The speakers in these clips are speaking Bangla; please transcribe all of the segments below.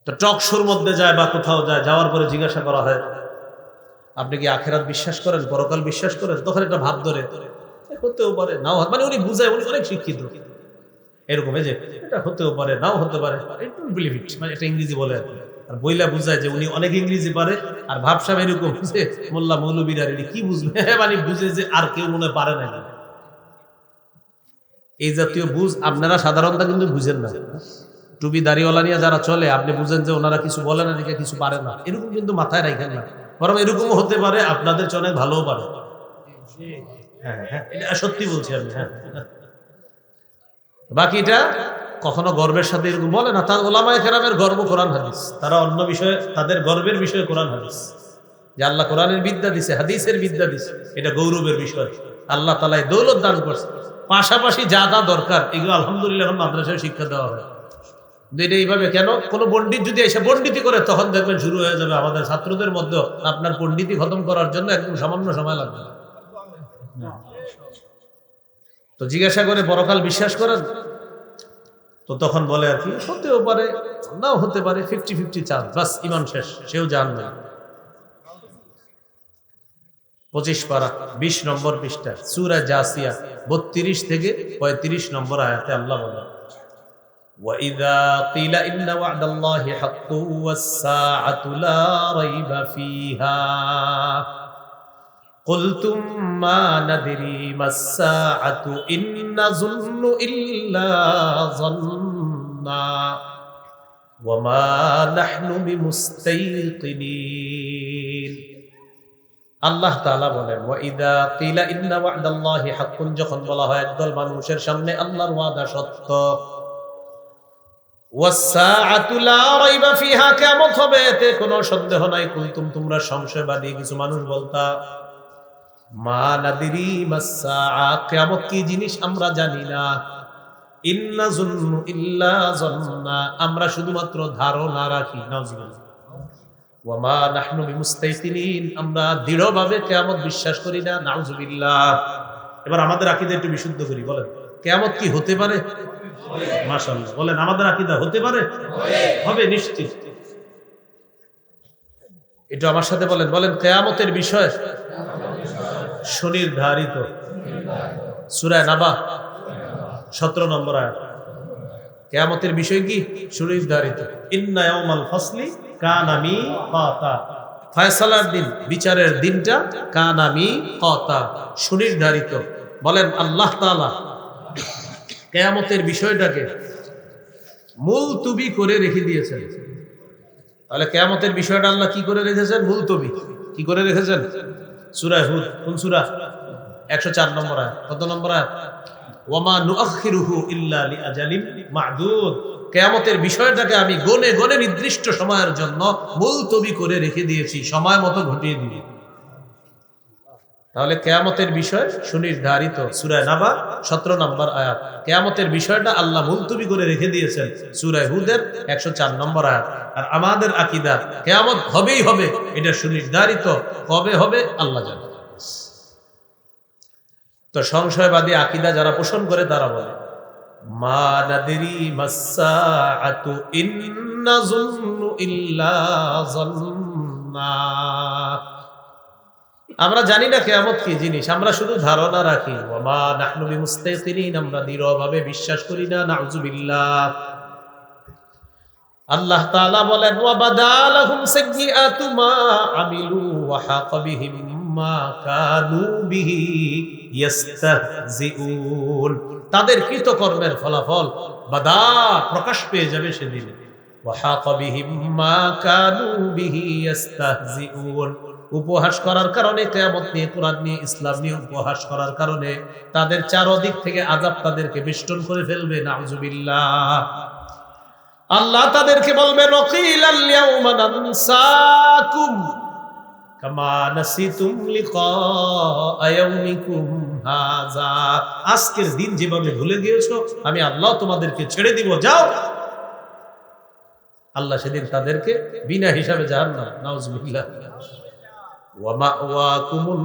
তো টক শোর মধ্যে যায় বা কোথাও যায়, যাওয়ার পরে জিজ্ঞাসা করা হয় আপনি কি আখেরাত বিশ্বাস করেন, পরকাল বিশ্বাস করেন? তখন একটা ভাব ধরে হতেও পারে নাও, মানে উনি বুঝায়, উনি অনেক শিক্ষিত, এরকম এই যে এটা হতেও পারে নাও হতে পারে, মানে এটা ইংরেজি বলে আর কি। আর বইলা বুঝায় যে উনি অনেক ইংরেজি পারে, আর ভাবসাব এরকম যে মোল্লা মৌলবীরা কি বুঝবে, মানে বুঝে যে আর কেউ মনে পারে না। এই জাতীয় বুঝ আপনারা সাধারণত কিন্তু বুঝেন না। টুপি দাড়িওয়ালা নিয়ে যারা চলে, আপনি বুঝেন যে ওনারা কিছু বলে না, দেখে কিছু পারে না, এরকম কিন্তু মাথায় রাখেন না। বরং এরকমও হতে পারে আপনাদের চেয়ে অনেক ভালোও পারে। হ্যাঁ হ্যাঁ, এটা সত্যি বলছি আমি। হ্যাঁ, বাকিটা কখনো গর্বের সাথে এরকম বলে না। তার ওলামায়ে কেরামের গর্ব কোরআন হাদিস, তারা অন্য বিষয়ে, তাদের গর্বের বিষয় কোরআন হাদিস, যে আল্লাহ কোরআনের বিদ্যা দিছে, হাদিসের বিদ্যা দিছে, এটা গৌরবের বিষয়। আল্লাহ তাআলা দৌলত দান করছে, পাশাপাশি যা যা দরকার এগুলো আলহামদুলিল্লাহ এখন মাদ্রাসায় শিক্ষা দেওয়া হয়। এটা এইভাবে কেন, কোন পণ্ডিত যদি এসে পণ্ডিতি করে, তখন দেখবেন শুরু হয়ে যাবে আমাদের ছাত্রদের মধ্যে আপনার পণ্ডিতি খতম করার জন্য একদম সামান্য সময় লাগবে। তো জিজ্ঞাসা করে পরকাল বিশ্বাস করেন? তো তখন বলে আর কি হতেও পারে নাও হতে পারে, 50-50 চান্স, বাস ইমান শেষ, সেও জান না। 25 পারা 20 নম্বর পৃষ্ঠা সূরা জাসিয়া 32 থেকে 35 নম্বর আয়াতে আল্লাহ বলেন, وَإِذَا قِيلَ إِنَّ وَعْدَ اللَّهِ حَقٌّ وَالسَّاعَةُ لَا رَيْبَ فِيهَا قُلْتُمْ مَا نَدْرِي مَا السَّاعَةُ إِن نَّظُنُّ إِلَّا ظَنًّا وَمَا نَحْنُ بِمُسْتَيْقِنِينَ। আল্লাহ তাআলা বলেন, ওয়াইদা কিলা ইন্না ওয়া'দাল্লাহি হাক্কুন, যখন বলা হয় একদল মানুষের সামনে আল্লাহর ওয়াদা সত্য, ওয়াস-সাআতু লা রাইবা ফিহা, কিয়ামত হবে এতে কোনো সন্দেহ নাই, কুনতুম, তোমরা সংশয়বাদী কিছু মানুষ বলতা, মা নাদিরি মাস-সাআ, কিয়ামত কি জিনিস আমরা জানি না, ইন্না যুন্নু ইল্লা যন্না, আমরা শুধুমাত্র ধারণা রাখি, নাউযুবিল্লাহ, ওয়ামা নাহনু বিমুস্তাইকিনিন, আমরা দৃঢ়ভাবে কিয়ামত বিশ্বাস করি না, নাউযুবিল্লাহ। এবার আমাদের আকীদা একটু বিশুদ্ধ করি, বলেন কিয়ামত কি হতে পারে? মাশাআল্লাহ, বলেন আমাদের আকীদা হতে পারে, হবে নিশ্চিত। এটা আমার সাথে বলেন, বলেন কিয়ামতের বিষয় সুনির্ধারিত। সূরা নাবা 17 নম্বর আয়াত, কিয়ামতের বিষয় কি সুনির্ধারিত। ইন্না ইয়াউমাল ফাসলি কানা মিকাতা, ফয়সালার দিন, বিচারের দিনটা কানা মিকাতা, সুনির্ধারিত। বলেন আল্লাহ তাআলা কিয়ামতের বিষয়টাকে মুলতবি করে রেখে দিয়েছেন। তাহলে কিয়ামতের বিষয়টা আল্লাহ কি করে রেখেছেন? মুলতবি। কি করে রেখেছেন? সূরা হুদ, কোন সূরা? 104 নম্বর আয়াত। কত নম্বর আয়াত? ওয়ামা নুআখিরুহু ইল্লা লিআজালিন মা'দুদ, কিয়ামতের বিষয়টাকে আমি গনে গনে নির্দিষ্ট সময়ের জন্য মুলতবি করে রেখে দিয়েছি, সময় মতো ঘটিয়ে দিই। তাহলে কিয়ামতের বিষয় সুনির্ধারিত। সূরা নাবা 17 নম্বর আয়াত, কিয়ামতের বিষয়টা আল্লাহ মুলতবি করে রেখে দিয়েছেন, সূরা হুদের 104 নম্বর আয়াত। আর আমাদের আকীদা কিয়ামত হবেই হবে, এটা সুনির্ধারিত, কবে হবে আল্লাহ জানেন। তো সংশয়বাদী আকীদা যারা পোষণ করে তারা বলে, মা নাদরি মাস-সাআতু ইন নাযুন্নু ইল্লা যান্না, আমরা জানি না কিয়ামত কি জিনিস, আমরা শুধু ধারণা রাখি। ওয়ামা নাহনু বিমুস্তাইকিনিন, আমরা দৃঢ়ভাবে বিশ্বাস করি না, নাউযুবিল্লাহ। আল্লাহ তাআলা বলেন, ওয়া বাদালাহুম সাইয়্যাতু মা আমিলু ওয়া হাকা বিহিম মা কানু বিহি ইস্তাহজিউন, তাদের কৃতকর্মের ফলাফল বাদা, প্রকাশ পেয়ে যাবে সেদিন। ওয়া হাকা বিহিম মা কানু বিহি ইস্তাহজিউন, উপহাস করার কারণে, কিয়ামত নিয়ে, কোরআন নিয়ে, ইসলাম নিয়ে উপহাস করার কারণে তাদের চারদিক থেকে আযাব তাদেরকে বেষ্টন করে ফেলবে, নাউযুবিল্লাহ। আল্লাহ তাদেরকে বলবেন, ওয়াকিলাল ইয়াউমা নানসাকুম কামা নাসিতুম লিকা ইয়াউমিকুম হাযা, আজকের দিন যেভাবে ভুলে গিয়েছো আমি আল্লাহ তোমাদেরকে ছেড়ে দিব, যাও। আল্লাহ সেদিন তাদেরকে বিনা হিসাবে জাহান্নাম, নাউযুবিল্লাহ। ওয়া মাওয়াকুমুন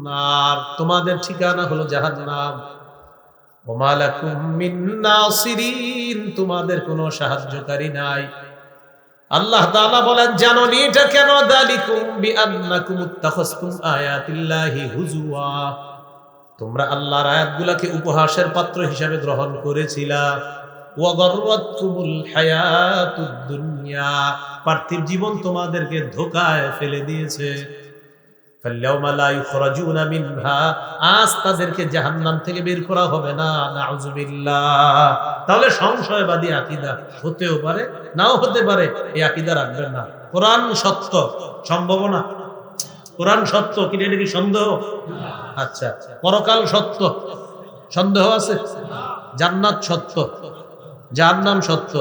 নার, তোমাদের ঠিকানা হলো জাহান্নাম। ওয়া মা লাকুম মিন নাসিরিন, তোমাদের কোনো সাহায্যকারী নাই। আল্লাহ তাআলা বলেন, জানো নি এটা কেন? দালিকুম বিআন্নাকুম ইত্তাখাযতুম আয়াতিল্লাহি হুজুয়া, তোমরা আল্লাহর আয়াতগুলোকে উপহাসের পাত্র হিসাবে গ্রহণ করেছিলা। ওয়া গাররাতকুমুল হায়াতুদ দুনিয়া, পার্থিব জীবন তোমাদেরকে ধোঁকায় ফেলে দিয়েছে। ফাল্যাউমা লা ইখরাজুনা মিনহা, আজ তাদেরকে জাহান্নাম থেকে বের করা হবে না। নাউযুবিল্লাহ। তাহলে সংশয়বাদী আকীদা হতেও পারে, নাও হতে পারে, এই আকীদা রাখবেন না। কোরআন সত্য, সম্ভাবনা কোরআন সত্য, কি এটা কি সন্দেহ? আচ্ছা, পরকাল সত্য, সন্দেহ আছে? জান্নাত সত্য, জাহান্নাম সত্য,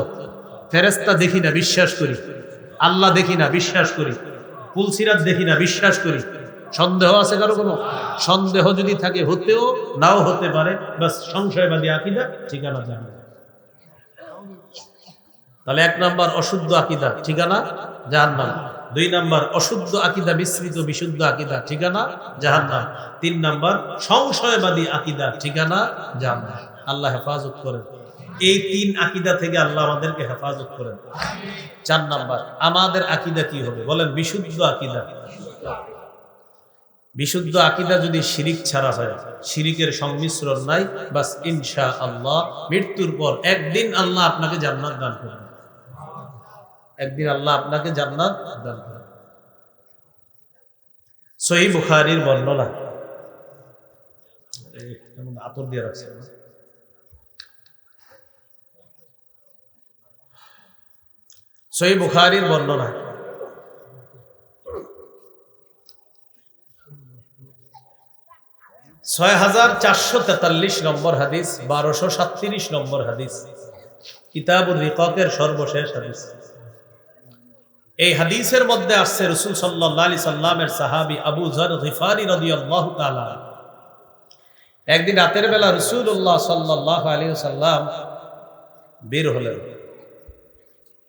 ফেরেশতা দেখি না বিশ্বাস করি, আল্লাহ দেখি না বিশ্বাস করি, পুলসিরাত দেখি না বিশ্বাস করি। সন্দেহ আছে কারো? কোনো সন্দেহ যদি থাকে, হতেও নাও হতে পারে, বাস সংশয়বাদী আকীদা, ঠিকানা জানা। তাহলে 1 নাম্বার অশুদ্ধ আকীদা, ঠিকানা জাহান্নাম। 2 নাম্বার অশুদ্ধ আকীদা, মিশ্রিত বিশুদ্ধ আকীদা, ঠিকানা জাহান্নাম। 3 নাম্বার সংশয়বাদী আকীদা, ঠিকানা জাহান্নাম। আল্লাহ হেফাজত করেন। এই 3 আকীদা থেকে আল্লাহ আমাদেরকে হেফাজত করেন। 4 নাম্বার আমাদের আকীদা কি হবে বলেন? বিশুদ্ধ আকীদা। বিশুদ্ধ আকীদা যদি শিরিক ছাড়া হয়, শিরিকের সংমিশ্রণ নাই, বাস ইনশাআল্লাহ মৃত্যুর পর একদিন আল্লাহ আপনাকে জান্নাত দান করবেন। একদিন আল্লাহ আপনাকে জান্নাত দান করবেন। সহিহ বুখারীর বর্ণনা, আতর দিয়ে রাখছে, সহিহ বুখারীর বর্ণনা, 6443 নম্বর হাদিস, 1237 নম্বর হাদিস, কিতাবুর রিকাকের সর্বশেষ হাদিস। এই হাদিসের মধ্যে আসছে রাসূল সাল্লাল্লাহু আলাইহি সাল্লামের সাহাবী আবু যর গিফারি রাদিয়াল্লাহু তাআলা একদিন রাতের বেলা রাসূলুল্লাহ সাল্লাল্লাহু আলাইহি সাল্লাম বের হলেন।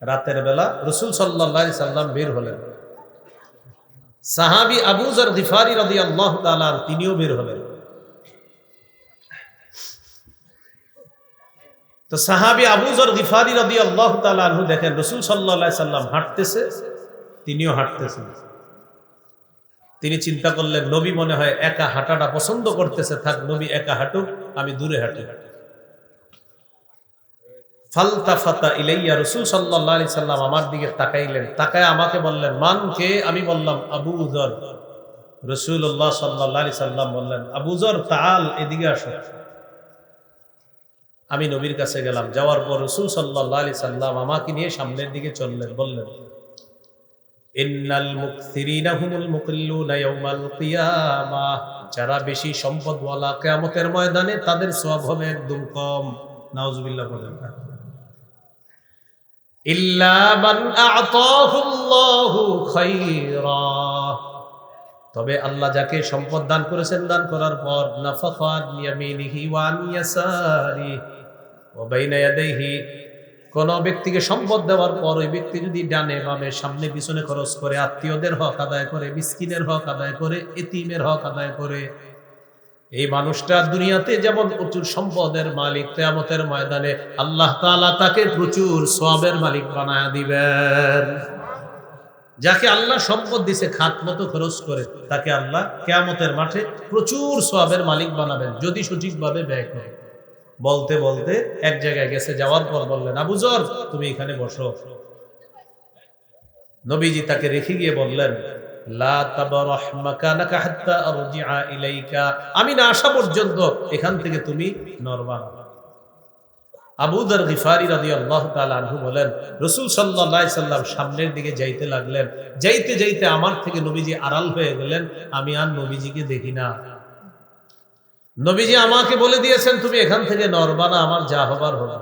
রাতের বেলা রাসূল সাল্লাল্লাহু আলাইহি সাল্লাম বের হলেন। সাহাবী আবু যর গিফারি রাদিয়াল্লাহু তাআলা তিনিও বের হলেন। তো সাহাবী আবু যর গিফারি রাদিয়াল্লাহু তাআলা আনহু দেখেন রাসূল সাল্লাল্লাহু আলাইহি সাল্লাম হাঁটতেছে, তিনিও হাঁটতেছেন। তিনি চিন্তা করলেন, নবী মনে হয় একা হাঁটাটা পছন্দ করতেছে, থাক নবী একা হাঁটুক, আমি দূরে হাঁটি। ফালতাফাতা ইলাইয়া, রাসূল সাল্লাল্লাহু আলাইহি সাল্লাম আমার দিকে তাকাইলেন, তাকায় আমাকে বললেন, মান কে? আমি বললাম আবু যর। রাসূলুল্লাহ সাল্লাল্লাহু আলাইহি সাল্লাম বললেন, আবু যর তাআল, এদিকে আসো। আমি নবীর কাছে গেলাম, যাওয়ার পর রাসূল সাল্লাল্লাহু আলাইহি সাল্লাম আমাকে নিয়ে সামনের দিকে চললেন, বললেন, ইন্নাল মুকসিরিনা হুমুল মুকিল্লুনা ইয়াউমাল কিয়ামাহ, যারা বেশি সম্পদওয়ালা কিয়ামতের ময়দানে তাদের সওয়াব হবে একদম কম। নাউজুবিল্লাহ বলেন। ইল্লা মান আ'তাহুল্লাহু খায়রা, তবে আল্লাহ যাকে সম্পদ দান করেছেন, দান করার পর নাফাকাত ইয়ামিনিহি ওয়া আন ইয়াসারিহি ওয়া বাইনা ইয়াদাইহি, কোন ব্যক্তিকে সম্পদ দেওয়ার পর ওই ব্যক্তি যদি ডানে বামে সামনে পিছনে খরচ করে, আত্মীয়দের হক আদায় করে, মিসকিনের হক আদায় করে, এতিমের হক আদায় করে, এই মানুষটা দুনিয়াতে যেমন প্রচুর সম্পদের মালিক, কিয়ামতের ময়দানে আল্লাহ তাআলা তাকে প্রচুর সওয়াবের মালিক বানায়া দিবেন। যাকে আল্লাহ সম্পদ দিছে খাত মতো খরচ করে, তাকে আল্লাহ কিয়ামতের মাঠে প্রচুর সওয়াবের মালিক বানাবেন যদি সঠিকভাবে ব্যয় করে। বলতে বলতে এক জায়গায় গেছে, যাওয়ার পর বললেন, আবু যর তুমি এখানে বসো। নবীজি তাকে রেখে গিয়ে বললেন, লা তাবরাহ মাকানাকা হাত্তা আরজিআ ইলাইকা, আমি না আসা পর্যন্ত এখান থেকে তুমি নড়বা না। আবু যর গিফারি রাদিয়াল্লাহু তাআলা আনহু বলেন, রাসূল সাল্লাল্লাহু আলাইহি সাল্লাম সামনের দিকে যাইতে লাগলেন, যাইতে যাইতে আমার থেকে নবীজি আড়াল হয়ে গেলেন, আমি আর নবীজিকে দেখি না। নবীজি আমাকে বলে দিয়েছেন, তুমি এখান থেকে নড়বা না, আমার যা হবার হবে।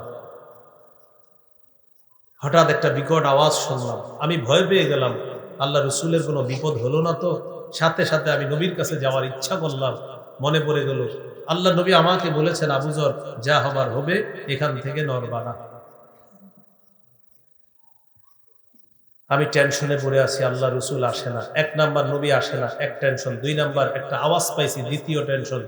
হঠাৎ একটা বিকট আওয়াজ শুনলাম, আমি ভয় পেয়ে গেলাম, আল্লাহ রসুলের কোনো বিপদ হলো না তো। সাথে সাথে আমি নবীর কাছে যাওয়ার ইচ্ছা করলাম, মনে পড়ে গেল আল্লাহ নবী আমাকে বলেছেন, আবু যর যা হবার হবে, এখান থেকে নড়বা না। আমি টেনশনে পড়ে আছি, আল্লাহ রসুল আসে না। 1 নাম্বার নবী আসে না, এক টেনশন। 2 নাম্বার একটা আওয়াজ পাইছি, দ্বিতীয় টেনশন।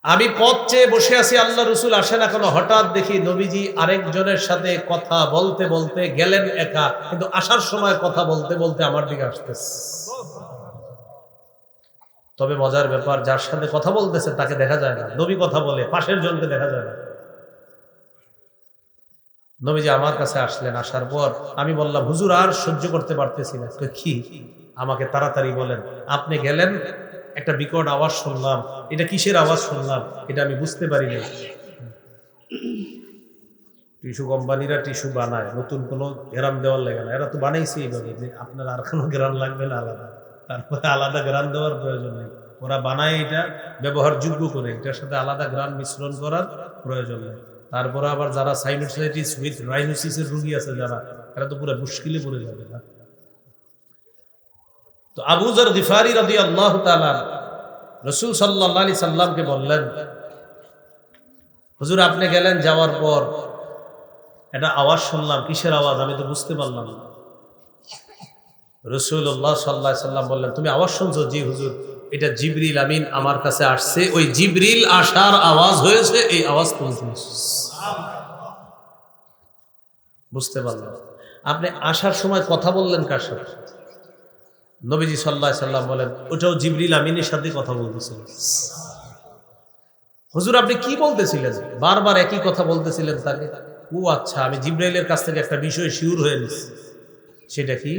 আমি পথ চেয়ে বসে আছি, আল্লাহ রসুল আসে না কেন, হঠাৎ দেখি নবীজি আরেকজনের সাথে কথা বলতে বলতে গেলেন একা, কিন্তু আসার সময় কথা বলতে বলতে আমার দিকে আসতেছে। তবে মজার ব্যাপার, যার সাথে কথা বলতেছে তাকে দেখা যায় না, নবী কথা বলে পাশের জনকে দেখা যায় না। নবীজি আমার কাছে আসলেন, আসার পর আমি বললাম, হুজুর আর সহ্য করতে পারতেছি না। কি? আমাকে তাড়াতাড়ি বলেন। আপনি গেলেন, একটা বিকট আওয়াজ শুনলাম, এটা কিসের আওয়াজ শুনলাম এটা আমি বুঝতে পারি না। টিস্যু কোম্পানিরা টিস্যু বানায়, নতুন কোনো গ্রাম দেওয়ার লাগে না, এরা তো বানাইছে এইভাবে যে আপনার আর কোনো গ্রাম লাগবে না আলাদা, তারপরে আলাদা গ্রাম দেওয়ার প্রয়োজন নেই। ওরা বানায় এটা ব্যবহারযোগ্য করে, এটার সাথে আলাদা গ্রাম মিশ্রণ করার প্রয়োজন নেই। তারপরে আবার যারা সাইনোসাইটিস উইথ রাইনোসিসের রোগী আছে যারা, এরা তো পুরো মুশকিলে পড়ে যাবে না। তো আবু যর গিফারি রাদিয়াল্লাহু তাআলা রাসূল সাল্লাল্লাহু আলাইহি সাল্লামকে বললেন, হুজুর আপনি গেলেন, যাওয়ার পর একটা আওয়াজ শুনলাম, কিসের আওয়াজ আমি তো বুঝতে পারলাম না। রাসূলুল্লাহ সাল্লাল্লাহু আলাইহি সাল্লাম বললেন, তুমি আওয়াজ শুনছো? জি হুজুর, এটা জিবরিল আমিন আমার কাছে আসছে, ওই জিবরিল আসার আওয়াজ হয়েছে, এই আওয়াজ তুমি শুনছো। বুঝতে পারলাম। আপনি আসার সময় কথা বললেন কার সাথে? নবীজি সাল্লাল্লাহু আলাইহি সাল্লাম বলেন, ওটাও জিবরিল আমিনের সাথে কথা বলতেছিলেন। হুজুর আপনি কি বলতেছিলেন? বারবার একই কথা বলতেছিলেন তাকে। ও আচ্ছা, আমি জিবরাইলের কাছ থেকে একটা বিষয় শিওর হয়ে নিছি। সেটা কি?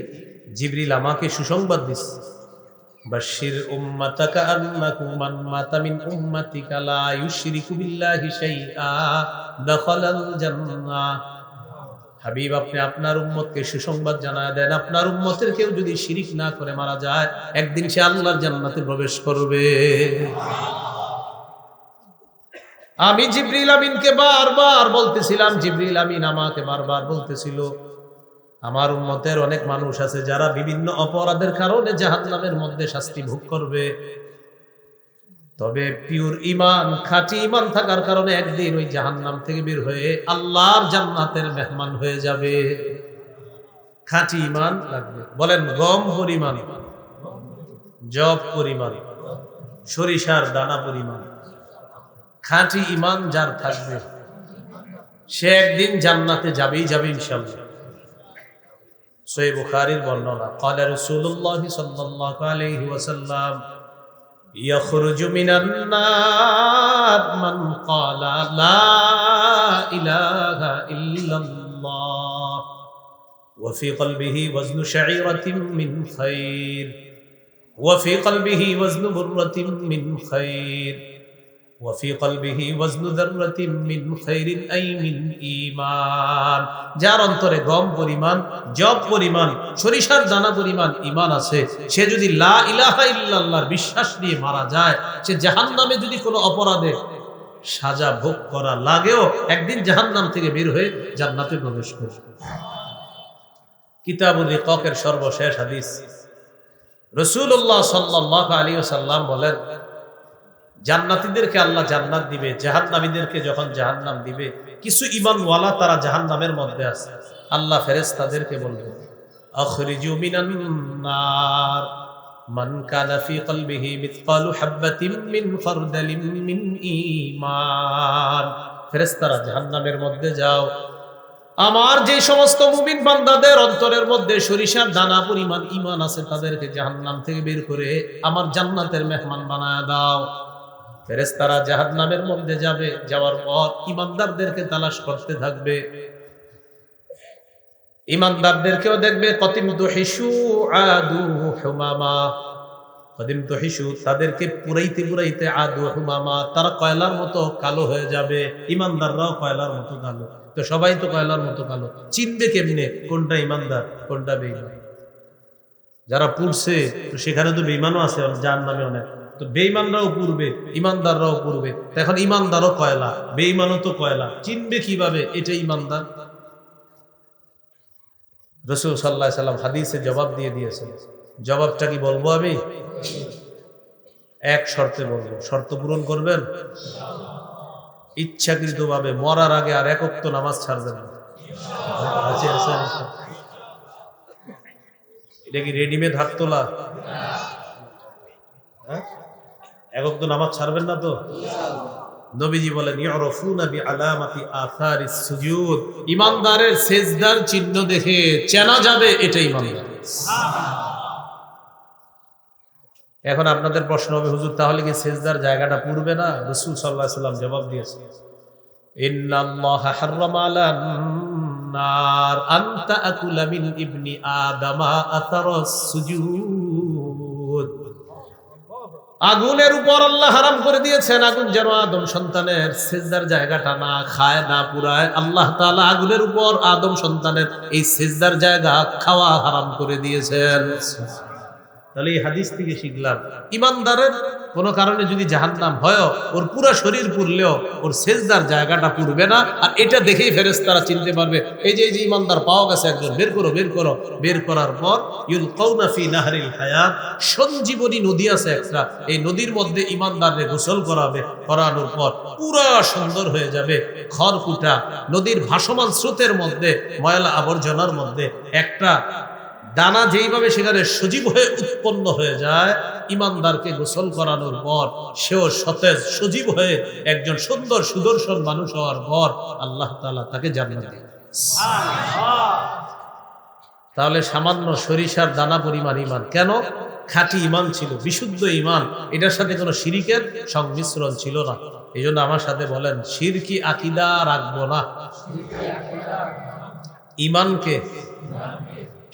জিবরিল আমাকে সুসংবাদ দিচ্ছে, বাশির উম্মাতাকা আন্নাকু মান মাতা মিন উম্মাতিকা লা ইউশরিকু বিল্লাহি শাইআ দাখালাল জান্নাহ। হাবিব আপনি আপনার উম্মতকে সুসংবাদ জানায় দেন, আপনার উম্মতের কেউ যদি শিরিক না করে মারা যায়, একদিন সে আল্লাহর জান্নাতে প্রবেশ করবে। আমি জিবরিল আমিনকে বারবার বলতেছিলাম, জিবরিল আমিন আমাকে বারবার বলতেছিল, আমার উম্মতের অনেক মানুষ আছে যারা বিভিন্ন অপরাধের কারণে জাহান্নামের মধ্যে শাস্তি ভোগ করবে, তবে পিওর ঈমান, খাঁটি ঈমান থাকার কারণে একদিন ওই জাহান্নাম থেকে বের হয়ে আল্লাহর জান্নাতের মেহমান হয়ে যাবে। খাঁটি ঈমান লাগবে। বলেন, গম পরিমাণ, জব পরিমাণ, সরিষার দানা পরিমাণ খাঁটি ঈমান যার থাকবে, সে একদিন জান্নাতে যাবেই যাবে ইনশাআল্লাহ। সহিহ বুখারীর বর্ণনা, ক্বালা রাসূলুল্লাহ সাল্লাল্লাহু আলাইহি ওয়াসাল্লাম, ইয়াখরুজু মিনান নার মান ক্বালা লা ইলাহা ইল্লাল্লাহ ওয়া ফি কলবিহি ওয়াজনু শাঈরাতিন মিন খায়র ওয়া ফি কলবিহি ওয়াজনু বুররাতিন মিন খায়র ওয়াফি কলবিহি ওয়াজনু যাররাতিন মিন খায়রিন আই মিন ঈমান। যার অন্তরে গম পরিমাণ, জব পরিমাণ, সরিষার দানা পরিমাণ ঈমান আছে, সে যদি লা ইলাহা ইল্লাল্লাহর বিশ্বাস নিয়ে মারা যায়, সে জাহান্নামে যদি কোনো অপরাধে সাজা ভোগ করা লাগেও একদিন জাহান্নাম থেকে বের হয়ে জান্নাতে প্রবেশ করবে। কিতাবুল রিকাকের সর্বশেষ হাদিস, রাসূলুল্লাহ সাল্লাল্লাহু আলাইহি ওয়াসাল্লাম বলেন, জান্নাতীদেরকে আল্লাহ জান্নাত দিবে, জাহান্নামীদেরকে যখন জাহান্নাম দিবে, কিছু ঈমানওয়ালা তারা জাহান্নামের মধ্যে আছে, আল্লাহ ফেরেশতাদেরকে বলবে, আখরিজু মিনান নার মান কানা ফি কলবিহি মিসকালু হাববাতিন মিন খারদালিন মিন ঈমান। ফেরেশতারা জাহান্নামের মধ্যে যাও, আমার যে সমস্ত মুমিন বান্দাদের অন্তরের মধ্যে সরিষার দানা পরিমাণ ঈমান আছে, তাদেরকে জাহান্নাম থেকে বের করে আমার জান্নাতের মেহমান বানায় দাও। ফেরেশতারা জাহান্নামের মধ্যে যাবে, যাওয়ার পর ঈমানদারদেরকে তালাশ করতে থাকবে, ঈমানদারদেরকেও দেখবে, কতিমতু হিশু আদু হুমামা, কতিমতু হিশু তাদেরকে পুরাইতে পুরাইতে আদু হুমামা, তারা কয়লার মতো কালো হয়ে যাবে, ঈমানদাররাও কয়লার মতো কালো। তো সবাই তো কয়লার মতো কালো, চিনবে কেমনে কোনটা ঈমানদার কোনটা বেঈমান? যারা পুড়ছে তো সেখানে তো বেঈমানও আছে জাহান্নামে অনেক, তো বেঈমানরাও পুড়বে, ঈমানদাররাও পুড়বে। তো এখন ঈমানদারও কয়লা, বেঈমানও তো কয়লা, চিনবে কিভাবে এটা ঈমানদার? রাসূল সাল্লাল্লাহু আলাইহি সাল্লাম হাদিসে জবাব দিয়ে দিয়েছেন। জবাবটা কি বলবো আমি? এক শর্তে বলবো, শর্ত পূরণ করবেন? ইচ্ছাকৃতভাবে মরার আগে আর এক ওয়াক্ত নামাজ ছাড়বেন না। এটা কি রেডিমেড হাত তোলা? একক তো নামাজ ছাড়বেন না তো? নবীজি বলেন ইউরফুনা বিআলামাতি আসারিস সুজুদ, ইমানদারের সিজদার চিহ্ন দেখে চেনা যাবে এটা ইমানদার। এখন আপনাদের প্রশ্ন হবে, হুজুর তাহলে কি সিজদার জায়গাটা পুড়বে না? রাসূল সাল্লাল্লাহু আলাইহি সাল্লাম জবাব দিয়েছে, ইন্নাল্লাহা হাররামা আলান নার আন তাকুলা মিন ইবনি আদামা আসারাস সুজুদ। আগুনের উপর আল্লাহ হারাম করে দিয়েছেন আগুন যেন আদম সন্তানের সিজদার জায়গাটা না খায়, না পুরায়। আল্লাহ তাআলা আগুনের উপর আদম সন্তানের এই সিজদার জায়গা খাওয়া হারাম করে দিয়েছেন। তাহলে এই হাদিস থেকে শিখলাম, ইমানদারের কোনো কারণে যদি জাহান্নাম হয়, ওর পুরো শরীর পুড়লেও ওর সিজদার জায়গাটা পুড়বে না। আর এটা দেখেই ফেরেশতারা চিনতে পারবে, এই যে ইমানদার পাওয়া গেছে একজন, বের করো বের করো। বের করার পর ইউলকাউনা ফি নাহরিল হায়াত, সঞ্জীবনী নদী আছে একটা, এই নদীর মধ্যে ইমানদারকে গোসল করাবে। করানোর পর পুরা সুন্দর হয়ে যাবে, খড়কুটা নদীর ভাসমান স্রোতের মধ্যে, ময়লা আবর্জনার মধ্যে একটা দানা যেইভাবে সেখানে সজীব হয়ে উৎপন্ন হয়ে যায়, ইমানদারকে গোসল করানোর পর সেও সতেজ সজীব হয়ে একজন সুন্দর সুদর্শন মানুষ হওয়ার পর আল্লাহ তাআলা তাকে জান্নাত দেন। তাহলে সামান্য সরিষার দানা পরিমাণ ইমান, কেন? খাঁটি ইমান ছিল, বিশুদ্ধ ইমান, এটার সাথে কোনো শিরিকের সংমিশ্রণ ছিল না। এই জন্য আমার সাথে বলেন, শিরকি আকীদা রাখবো না, ইমানকে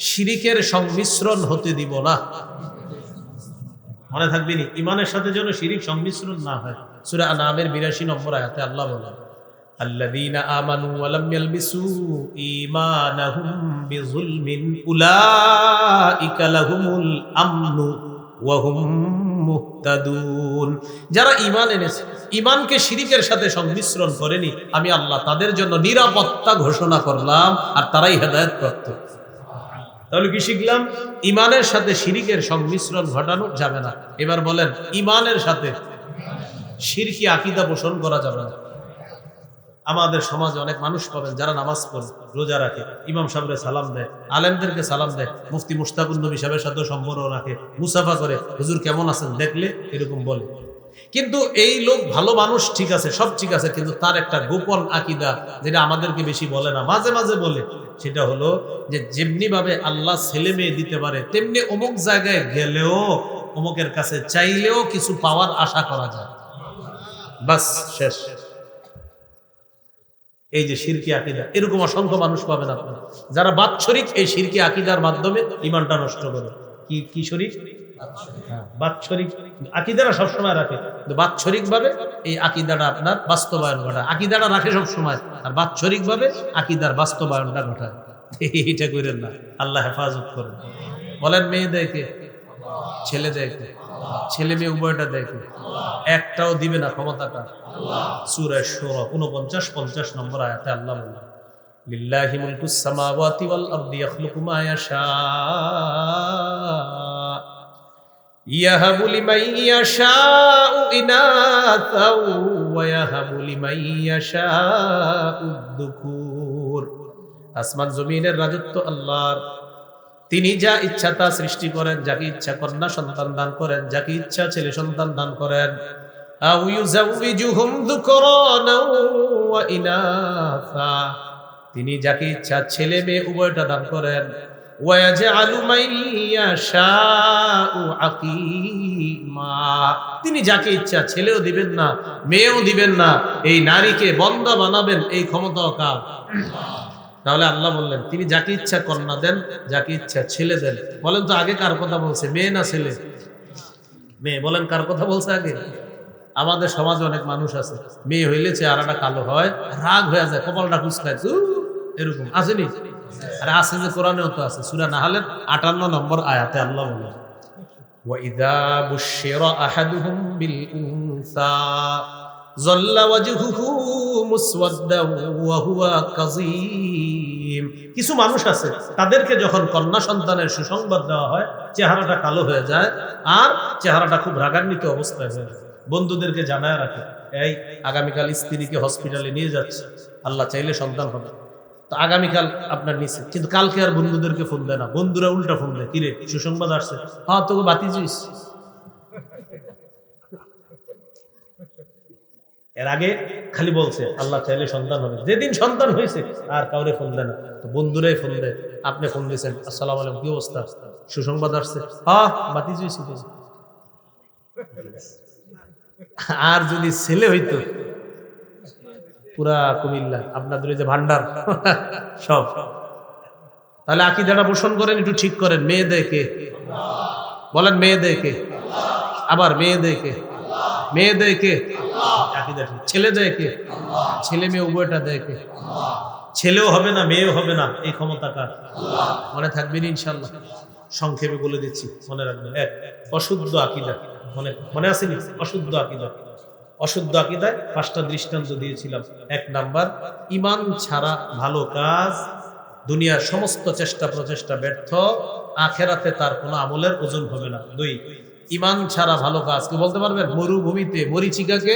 শিরিকের সংমিশ্রণ হতে দিব না। মনে থাকবে নি, ইমানের সাথে যেন শিরিক সংমিশ্রণ না হয়। সূরা আনআমের ৮২ নম্বর আয়াতে আল্লাহ বলেন, আল্লাযীনা আমানু ওয়া লাম ইয়ালবিসু ঈমানাহুম বিযুলমিন উলাইকা লাহুমুল আমনু ওয়া হুম মুহতাদুন। যারা ঈমান এনেছে, ঈমানকে শিরিকের সাথে সংমিশ্রণ করেনি, আমি আল্লাহ তাদের জন্য নিরাপত্তা ঘোষণা করলাম, আর তারাই হেদায়েত প্রাপ্ত। তাহলে কি শিখলাম? ইমানের সাথে শিরিকের সংমিশ্রণ ঘটানো যাবে না। এবার বলেন, ইমানের সাথে শিরকি আকীদা পোষণ করা যাবে না। আমাদের সমাজে অনেক মানুষ পাবেন যারা নামাজ পড়ে, রোজা রাখে, ইমাম সাহেবের সালাম দেয়, আলেমদেরকে সালাম দেয়, মুফতি মুশতাকুন নবী সাহেবের সাথে সম্পর্ক রাখে, মুসাফা করে, হুজুর কেমন আছেন দেখলে এরকম বলে। কিন্তু এই লোক ভালো মানুষ, ঠিক আছে, সব ঠিক আছে, কিন্তু তার একটা গোপন আকীদা যেটা আমাদেরকে বেশি বলে না, মাঝে মাঝে বলে, সেটা হলো যে যেমনি ভাবে আল্লাহ ছেলে মেয়ে দিতে পারে, তেমনি অমুক জায়গায় গেলেও অমুকের কাছে চাইলেও কিছু পাওয়ার আশা করা যায়। বাস, শেষ। এই যে শিরকি আকীদা, এরকম অসংখ্য মানুষ পাবেন আপনারা যারা বাৎসরিক এই শিরকি আকীদার মাধ্যমে ঈমানটা নষ্ট করে। কি শরীক? বাৎসরিক আকীদারা সবসময় রাখে, কিন্তু বাৎসরিক ভাবে এই আকীদাটা আপনার বাস্তবায়ন ঘটায়। আকীদাটা রাখে সবসময়, আর বাৎসরিক ভাবে আকীদার বাস্তবায়নটা ঘটায়। এইটা করেন না, আল্লাহ হেফাজত করেন। বলেন, মেয়ে দেখে ছেলে দেখে, ছেলে মেয়ে উভয়টা দেখে, একটাও দিবে না ক্ষমতাটা। সূরা শুরা 49-50 নম্বর আয়াতে আল্লাহ বলেন, লিল্লাহি মুলকুস সামাওয়াতি ওয়াল আরদি ইয়াখলুকু মা ইয়াশা ইয়াহাবু লিমান ইয়াশাউ ইনাসাও ওয়া ইয়াহাবু লিমান ইয়াশাউ যুকুর। আসমান জমিনের রাজত্ব আল্লাহর, তিনি যা ইচ্ছা তা সৃষ্টি করেন, যাকে ইচ্ছা কন্যা সন্তান দান করেন, যাকে ইচ্ছা ছেলে সন্তান দান করেন। আও ইউযাউযুহুম যুকরানা ওয়া ইনাসা, তিনি যাকে ইচ্ছা ছেলে মেয়ে উভয়টা দান করেন। ওয়া ইয়াজআলু মান ইয়াশাউ আকীমা, তিনি যাকে ইচ্ছা ছেলেও দিবেন না, মেয়েও দিবেন না, এই নারীকে বন্দা বানাবেন, এই ক্ষমতাও কার? তাহলে আল্লাহ বললেন, তিনি যাকে ইচ্ছা কন্যা দেন, যাকে ইচ্ছা ছেলে দেন। বলেন তো আগে কার কথা বলছে, মেয়ে না ছেলে? মেয়ে। বলেন কার কথা বলছে আগে? আমাদের সমাজে অনেক মানুষ আছে, মেয়ে হইলে চেহারাটা কালো হয়, রাগ হয়ে যায়, কপালটা কুঁচকায়, এরকম আসেনি? আর আছে যে, কোরআনেও তো আছে, সূরা নাহলের 58 নম্বর আয়াতে আল্লাহ বলেন, ওয়া ইযা বুশশিরা আহাদুহুম বিল উনসা যাল্লা ওয়াজহুহু মুসওয়াদ্দান ওয়া হুয়া কাযীম। কিছু মানুষ আছে, তাদেরকে যখন কন্যা সন্তানের সুসংবাদ দেওয়া হয়, চেহারাটা কালো হয়ে যায়, আর চেহারাটা খুব রাগান্বিত অবস্থায় হয়ে যায়। বন্ধুদেরকে জানায় রাখে, এই আগামীকাল স্ত্রীকে হসপিটালে নিয়ে যাচ্ছে, আল্লাহ চাইলে সন্তান হবে, তো আগামীকাল আপনার নিচে। কিন্তু কালকে আর বন্ধুদেরকে ফোন দেয় না, বন্ধুরা উল্টা ফোন দেয়, কিরে সুসংবাদ আসছে? হ্যাঁ, তোকে বাতি জুইস। এর আগে খালি বলছে আল্লাহ চাইলে সন্তান হবে, যেদিন সন্তান হয়েছে আর কাউরে ফোন দেয় না, তো বন্ধুরাই ফোন দেয়। আপনি ফোন দিয়েছেন, আসসালামু আলাইকুম, কি অবস্থা, সুসংবাদ আসছে, বাতি জুইছি। আর যদি ছেলে হইতো, পুরা কুমিল্লা আপনাদের ওই যে ভান্ডার সব। তাহলে আকীদাটা পোষণ করেন, একটু ঠিক করেন। মেয়ে দেখে বলেন, মেয়ে দেখে, আবার মেয়ে দেখে, মেয়ে দেখে আকীদা ঠিক। ছেলে দেখে, ছেলে মেয়ে উভয়টা দেখে। ছেলেও হবে না মেয়েও হবে না, এই ক্ষমতা কার? মনে থাকবেন ইনশাল্লাহ। সংক্ষেপে বলে দিচ্ছি, মনে রাখবেন। এক, অশুদ্ধ আকীদা। মনে আসেনি? অশুদ্ধ আকীদা। অশুদ্ধ আকীদায় 5টা দৃষ্টান্ত দিয়েছিলাম। 1 নাম্বার, ঈমান ছাড়া ভালো কাজ, দুনিয়ার সমস্ত চেষ্টা প্রচেষ্টা ব্যর্থ, আখেরাতে তার কোনো আমলের ওজন হবে না। 2, ঈমান ছাড়া ভালো কাজ, কি বলতে পারবেন? মরুভূমিতে মরিচিকাকে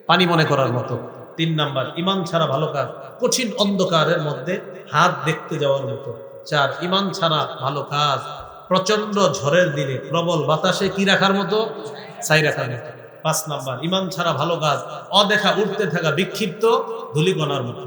পানি মনে করার মতো। 3 নাম্বার, ঈমান ছাড়া ভালো কাজ কঠিন অন্ধকারের মধ্যে হাত দেখতে যাওয়ার মতো। 4, ঈমান ছাড়া ভালো কাজ প্রচন্ড ঝড়ের দিনে প্রবল বাতাসে কি রাখার মতো? ছাই রাখার মতো। 5 নাম্বার, ঈমান ছাড়া ভালো কাজ অদেখা উঠতে থাকা বিক্ষিপ্ত ধূলিকণার মতো।